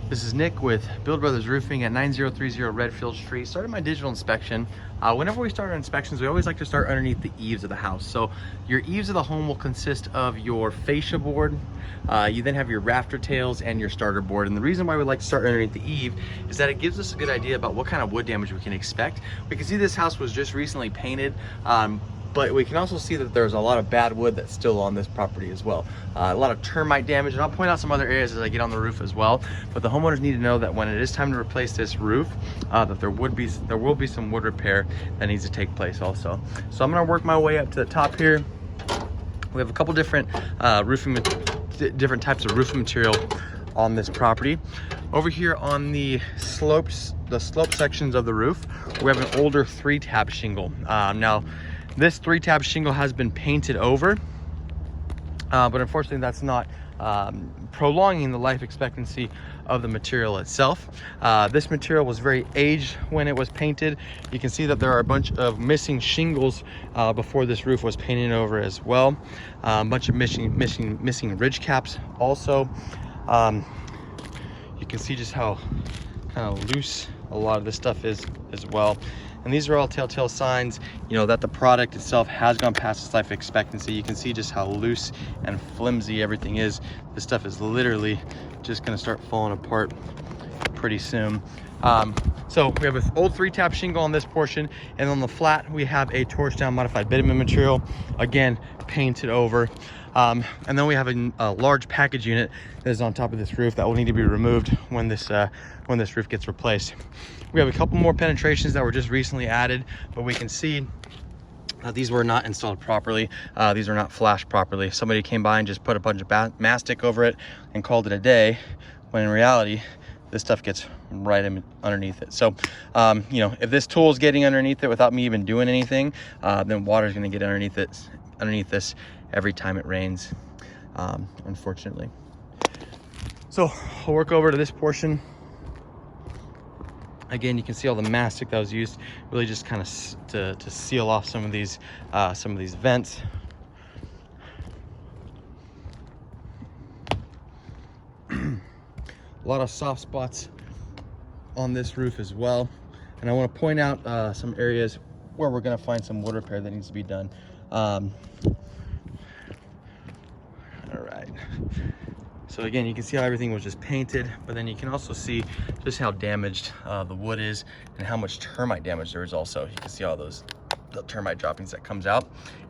This is Nick with Build Brothers Roofing at 9030 Redfield Street. Started my digital inspection. Whenever we start our inspections, we always like to start underneath the eaves of the house. So your eaves of the home will consist of your fascia board. You then have your rafter tails and your starter board. And the reason why we like to start underneath the eave is that it gives us a good idea about what kind of wood damage we can expect. We can see this house was just recently painted. But we can also see that there's a lot of bad wood that's still on this property as well. A lot of termite damage, and I'll point out some other areas as I get on the roof as well. But the homeowners need to know that when it is time to replace this roof, that there will be some wood repair that needs to take place also. So I'm gonna work my way up to the top here. We have a couple different different types of roofing material on this property. Over here on the slope sections of the roof, we have an older 3-tab shingle. Now, this 3-tab shingle has been painted over, but unfortunately that's not prolonging the life expectancy of the material itself. This material was very aged when it was painted. You can see that there are a bunch of missing shingles before this roof was painted over as well. A bunch of missing ridge caps also. You can see just how kind of loose a lot of this stuff is as well. And these are all telltale signs, you know, that the product itself has gone past its life expectancy. You can see just how loose and flimsy everything is. This stuff is literally just gonna start falling apart pretty soon. So we have an old 3-tab shingle on this portion, and on the flat we have a torch down modified bitumen material, again painted over. And then we have a large package unit that is on top of this roof that will need to be removed when this roof gets replaced. We have a couple more penetrations that were just recently added, but we can see these were not installed properly. These are not flashed properly. Somebody came by and just put a bunch of mastic over it and called it a day, when in reality this stuff gets right underneath it. So you know, if this tool is getting underneath it without me even doing anything, then water is going to get underneath this every time it rains, unfortunately. So I'll work over to this portion. Again, you can see all the mastic that was used, really just kind of to seal off some of these vents. A lot of soft spots on this roof as well, and I want to point out some areas where we're going to find some wood repair that needs to be done. All right. So again, you can see how everything was just painted, but then you can also see just how damaged the wood is and how much termite damage there is also. You can see all the termite droppings that comes out.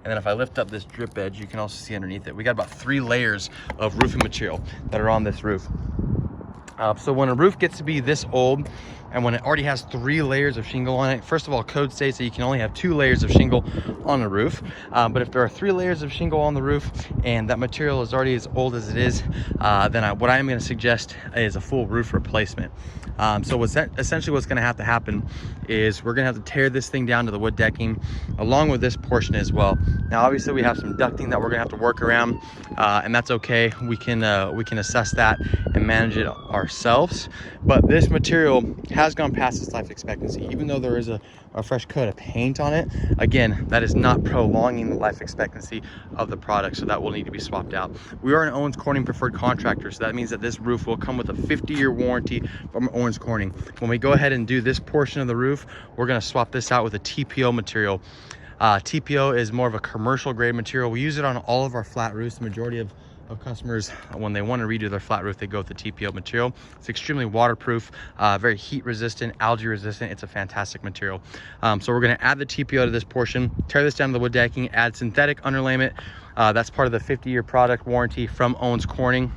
And then if I lift up this drip edge, you can also see underneath it, we got about 3 layers of roofing material that are on this roof. So when a roof gets to be this old, and when it already has 3 layers of shingle on it, first of all, code states that you can only have 2 layers of shingle on a roof. But if there are 3 layers of shingle on the roof and that material is already as old as it is, then what I am going to suggest is a full roof replacement. So essentially what's going to have to happen is we're going to have to tear this thing down to the wood decking along with this portion as well. Now obviously we have some ducting that we're going to have to work around, and that's okay. We can assess that and manage it ourselves. But this material has gone past its life expectancy. Even though there is a fresh coat of paint on it, again, that is not prolonging the life expectancy of the product, so that will need to be swapped out. We are an Owens Corning preferred contractor, so that means that this roof will come with a 50-year warranty from Owens Corning. When we go ahead and do this portion of the roof, we're going to swap this out with a TPO material. TPO is more of a commercial grade material. We use it on all of our flat roofs. The majority of customers, when they want to redo their flat roof, they go with the TPO material. It's extremely waterproof, very heat resistant, algae resistant. It's a fantastic material. So we're going to add the TPO to this portion, tear this down to the wood decking, add synthetic underlayment. That's part of the 50-year product warranty from Owens Corning.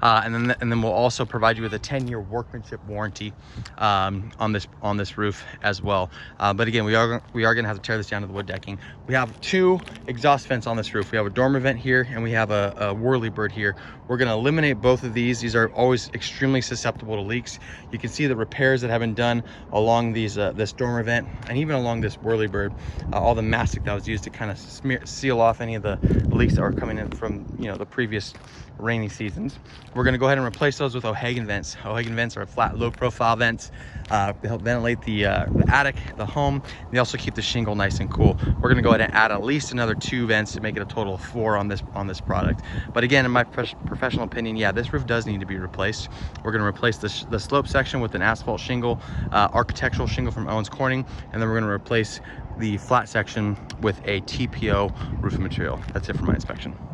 And then we'll also provide you with a 10-year workmanship warranty on this roof as well. But again, we are going to have to tear this down to the wood decking. We have 2 exhaust vents on this roof. We have a dormer vent here, and we have a whirlybird here. We're going to eliminate both of these. These are always extremely susceptible to leaks. You can see the repairs that have been done along this dormer vent and even along this whirlybird. All the mastic that was used to kind of seal off any of the leaks that were coming in from, you know, the previous rainy seasons. We're gonna go ahead and replace those with O'Hagan vents. O'Hagan vents are flat, low profile vents. They help ventilate the attic, the home. They also keep the shingle nice and cool. We're gonna go ahead and add at least another 2 vents to make it a total of 4 on this product. But again, in my professional opinion, yeah, this roof does need to be replaced. We're gonna replace the slope section with an asphalt shingle, architectural shingle from Owens Corning, and then we're gonna replace the flat section with a TPO roofing material. That's it for my inspection.